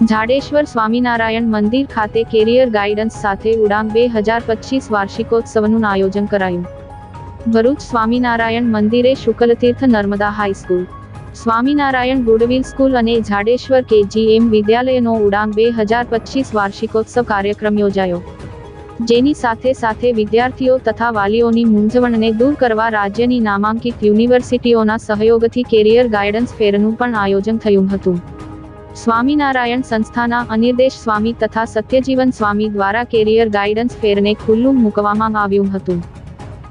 જાડેશ્વર સ્વામિનારાયણ મંદિર ખાતે carrier guidance સાથે ઉડાંગ 2025 વાર્ષિકોત્સવનું આયોજન કરાયું. ભરૂચ સ્વામિનારાયણ મંદિરે Shuklatirth Narmada high school, Swaminarayan goodwill school અને જાડેશ્વર KGM વિદ્યાલયનો ઉડાંગ 2025 વાર્ષિકોત્સવ કાર્યક્રમ યોજાયો. જેની સાથે વિદ્યાર્થીઓ તથા વાલીઓની મૂંઝવણને દૂર કરવા રાજ્યની નામાંકિત યુનિવર્સિટીઓના સહયોગથી કેરિયર ગાઈડન્સ ફેરનું પણ આયોજન થયું હતું. સ્વામિનારાયણ સંસ્થાના અનિર્દેશ સ્વામી તથા સત્યજીવન સ્વામી દ્વારા કેરિયર ગાઈડન્સ ફેરને ખુલ્લું મૂકવામાં આવ્યું હતું.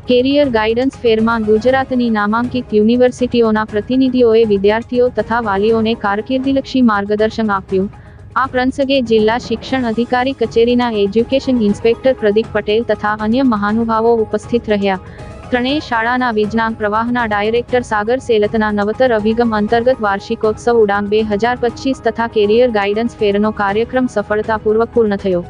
કેરિયર ગાઈડન્સ ફેરમાં ગુજરાતની નામાંકિત યુનિવર્સિટીઓના પ્રતિનિધિઓએ વિદ્યાર્થીઓ તથા વાલીઓને કારકિર્દીલક્ષી માર્ગદર્શન આપ્યું. આ પ્રસંગે જિલ્લા શિક્ષણ અધિકારી કચેરીના એજ્યુકેશન ઇન્સ્પેક્ટર પ્રદીપ પટેલ તથા અન્ય મહાનુભાવો ઉપસ્થિત રહ્યા. ત્રણેય શાળાના વિજ્ઞાન પ્રવાહના ડાયરેક્ટર સાગર સેલતના નવતર અભિગમ અંતર્ગત વાર્ષિકોત્સવ ઉડાંગ 2025 તથા કેરિયર ગાઈડન્સ ફેરનો કાર્યક્રમ સફળતાપૂર્વક પૂર્ણ થયો.